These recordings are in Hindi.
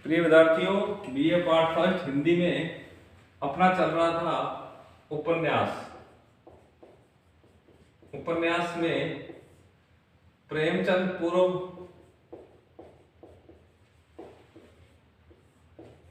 प्रिय विद्यार्थियों, बीए पार्ट फर्स्ट हिंदी में अपना चल रहा था उपन्यास। उपन्यास में प्रेमचंद पूर्व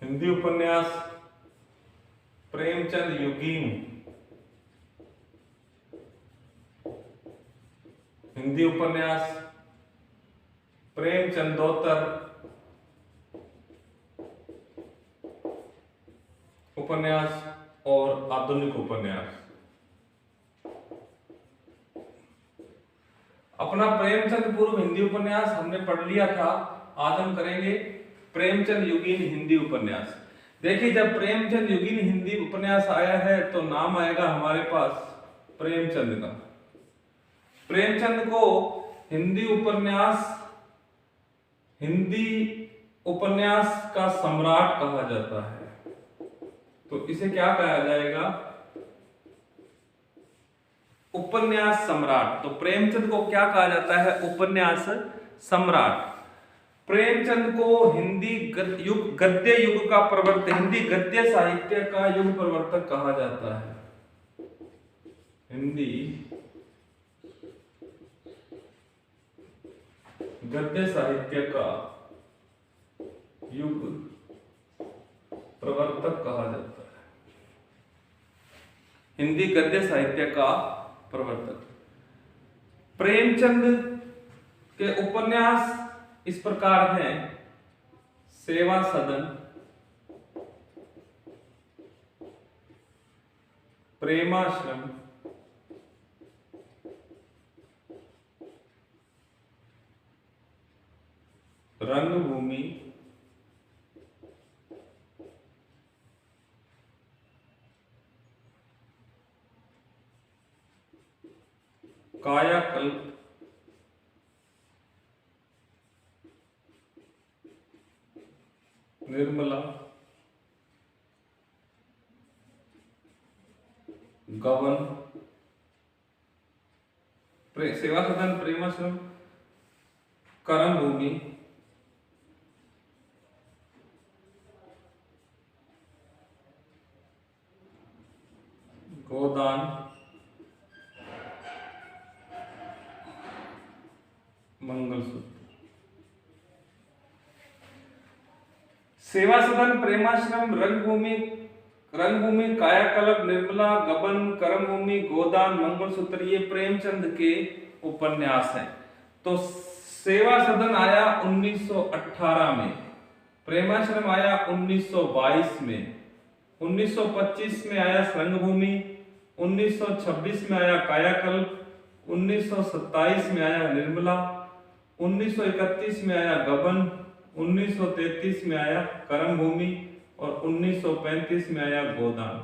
हिंदी उपन्यास प्रेमचंद युगीन हिंदी उपन्यास प्रेमचंदोत्तर उपन्यास और आधुनिक उपन्यास। अपना प्रेमचंद पूर्व हिंदी उपन्यास हमने पढ़ लिया था। आज हम करेंगे प्रेमचंद युगीन हिंदी उपन्यास। देखिए, जब प्रेमचंद युगीन हिंदी उपन्यास आया है तो नाम आएगा हमारे पास प्रेमचंद का। प्रेमचंद को हिंदी उपन्यास का सम्राट कहा जाता है। तो इसे क्या कहा जाएगा? उपन्यास सम्राट। तो प्रेमचंद को क्या कहा जाता है? उपन्यास सम्राट। प्रेमचंद को हिंदी गद्य युग का प्रवर्तक, हिंदी गद्य साहित्य का युग प्रवर्तक कहा जाता है। हिंदी गद्य साहित्य का युग प्रवर्तक कहा जाता है। हिंदी गद्य साहित्य का प्रवर्तक। प्रेमचंद के उपन्यास इस प्रकार हैं: सेवा सदन, प्रेमाश्रम, रंगभूमि, कायाकल्प, निर्मला, गबन, सेवा सदन, प्रेमाश्रम, कर्मभूमि, गोदान, मंगलसूत्र। सेवा सदन, प्रेमाश्रम, रंगभूमि, कायाकल्प, निर्मला, गबन, कर्मभूमि, गोदान, मंगलसूत्र ये प्रेमचंद के उपन्यास हैं। तो सेवा सदन आया 1918 में, प्रेमाश्रम आया 1922 में, 1925 में आया रंगभूमि, 1926 में आया कायाकल्प, 1927 में आया निर्मला, 1931 में आया गबन, 1933 में आया कर्मभूमि और 1935 में आया गोदान।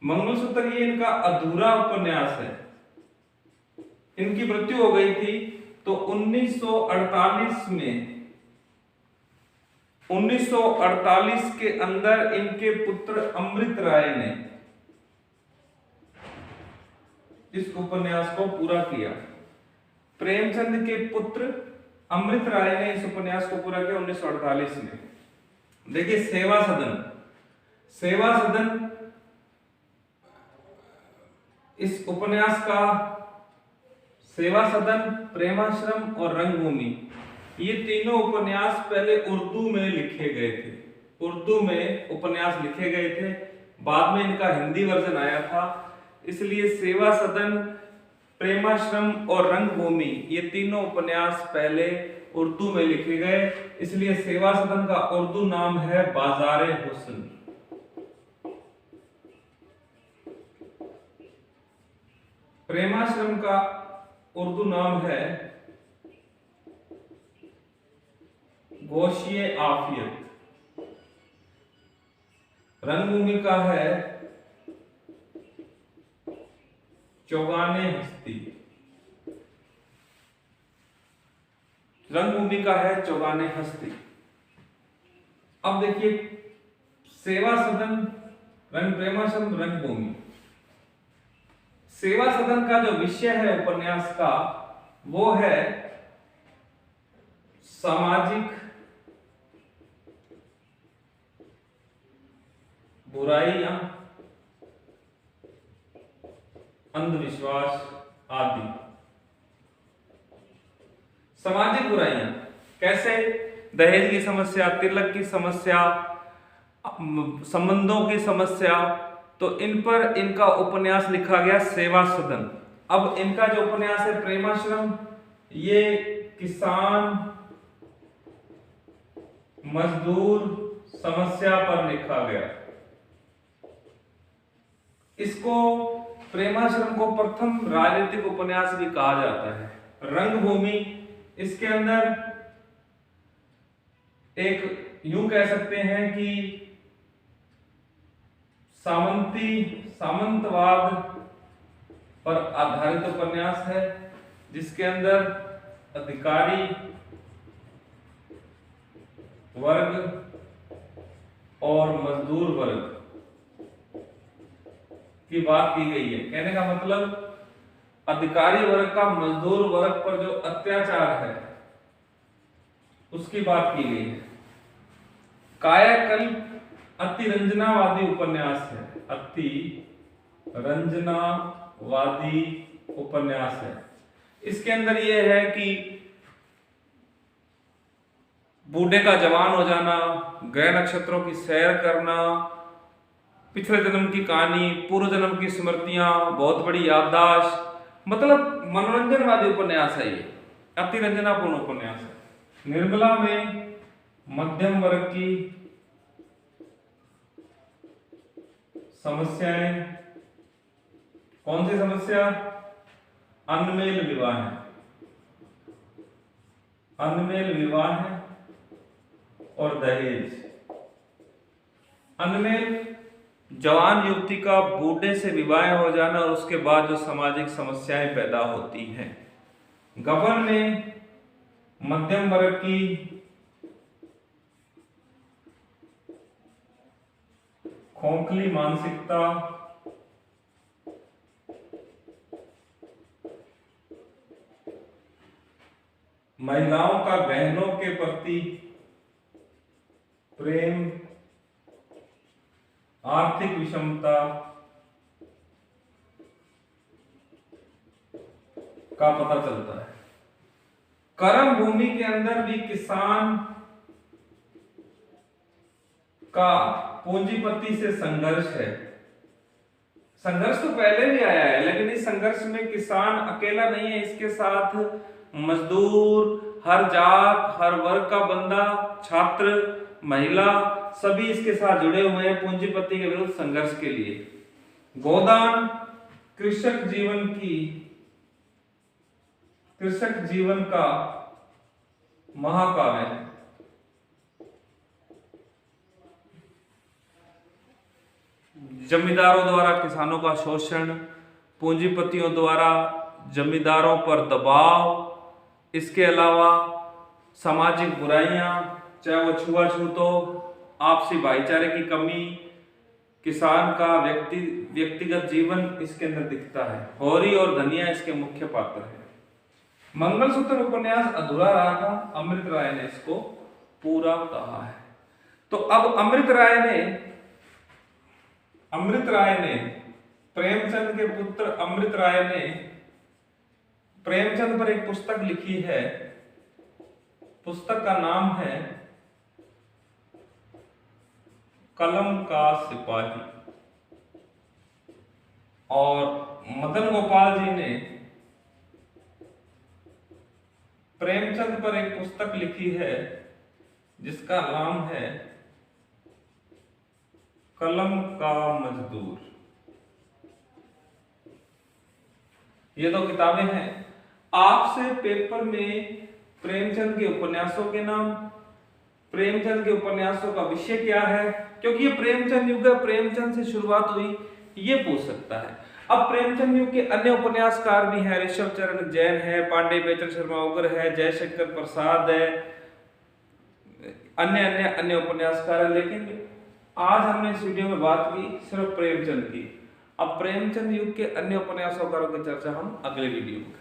मंगलसूत्र ये इनका अधूरा उपन्यास है। इनकी मृत्यु हो गई थी तो 1948 के अंदर इनके पुत्र अमृत राय ने इस उपन्यास को पूरा किया। प्रेमचंद के पुत्र अमृत राय ने इस उपन्यास को पूरा किया 1948 में। देखिए, सेवा सदन इस उपन्यास का सेवा सदन, प्रेमाश्रम और रंगभूमि ये तीनों उपन्यास पहले उर्दू में लिखे गए थे। उर्दू में उपन्यास लिखे गए थे, बाद में इनका हिंदी वर्जन आया था। इसलिए सेवा सदन, प्रेमाश्रम और रंगभूमि ये तीनों उपन्यास पहले उर्दू में लिखे गए। इसलिए सेवा सदन का उर्दू नाम है बाजारे हुस्न। प्रेमाश्रम का उर्दू नाम है गोशिये आफियत। रंगभूमि का है चौगाने हस्ती। रंगभूमि का है चौगाने हस्ती। अब देखिए, सेवा सदन, प्रेमाश्रम, रंगभूमि। सेवा सदन का जो विषय है उपन्यास का वो है सामाजिक बुराइयां, अंधविश्वास आदि। सामाजिक बुराइयां कैसे? दहेज की समस्या, तिलक की समस्या, संबंधों की समस्या, तो इन पर इनका उपन्यास लिखा गया सेवा सदन। अब इनका जो उपन्यास है प्रेमाश्रम, ये किसान मजदूर समस्या पर लिखा गया। इसको प्रेमाश्रम को प्रथम राजनीतिक उपन्यास भी कहा जाता है। रंगभूमि, इसके अंदर एक यूं कह सकते हैं कि सामंतवाद पर आधारित उपन्यास है, जिसके अंदर अधिकारी वर्ग और मजदूर वर्ग की बात की गई है। कहने का मतलब अधिकारी वर्ग का मजदूर वर्ग पर जो अत्याचार है उसकी बात की गई है। कायाकल्प अतिरंजनावादी उपन्यास है, अतिरंजनावादी उपन्यास है। इसके अंदर यह है कि बूढ़े का जवान हो जाना, ग्रह नक्षत्रों की सैर करना, पिछले जन्म की कहानी, पूर्व जन्म की स्मृतियां, बहुत बड़ी याददाश्त, मतलब मनोरंजनवादी उपन्यास है ये, अतिरंजनापूर्ण उपन्यास है। निर्मला में मध्यम वर्ग की समस्याएं, कौन सी समस्या? अनमेल विवाह है, अनमेल विवाह है और दहेज। अनमेल, जवान युवती का बूढ़े से विवाह हो जाना और उसके बाद जो सामाजिक समस्याएं पैदा होती हैं। गबन में मध्यम वर्ग की खोखली मानसिकता, महिलाओं का बहनों के प्रति प्रेम, आर्थिक विषमता का पता चलता है। कर्म भूमि के अंदर भी किसान का पूंजीपति से संघर्ष है। संघर्ष तो पहले भी आया है, लेकिन इस संघर्ष में किसान अकेला नहीं है, इसके साथ मजदूर, हर जात हर वर्ग का बंदा, छात्र, महिला, सभी इसके साथ जुड़े हुए हैं पूंजीपति के विरुद्ध संघर्ष के लिए। गोदान कृषक जीवन का महाकाव्य है। जमींदारों द्वारा किसानों का शोषण, पूंजीपतियों द्वारा जमींदारों पर दबाव, इसके अलावा सामाजिक बुराइयां, चाहे वो छुआछूत हो, आपसी भाईचारे की कमी, किसान का व्यक्तिगत जीवन इसके अंदर दिखता है। होरी और धनिया इसके मुख्य पात्र हैं। मंगलसूत्र उपन्यास अधूरा रहा था, अमृत राय ने इसको पूरा कहा है। तो अब अमृत राय ने प्रेमचंद के पुत्र अमृत राय ने प्रेमचंद पर एक पुस्तक लिखी है। पुस्तक का नाम है कलम का सिपाही। और मदन गोपाल जी ने प्रेमचंद पर एक पुस्तक लिखी है जिसका नाम है कलम का मजदूर। ये दो किताबें हैं। आपसे पेपर में प्रेमचंद के उपन्यासों के नाम, प्रेमचंद के उपन्यासों का विषय क्या है, क्योंकि ये प्रेमचंद युग है, प्रेमचंद से शुरुआत हुई, ये पूछ सकता है। अब प्रेमचंद युग के अन्य उपन्यासकार भी हैं, ऋषभ चरण जैन है, पांडे बेचन शर्मा उग्र है, जयशंकर प्रसाद है, अन्य उपन्यासकार है। लेकिन आज हमने इस वीडियो में बात की सिर्फ प्रेमचंद की। अब प्रेमचंद युग के अन्य उपन्यासकारों की चर्चा हम अगले वीडियो में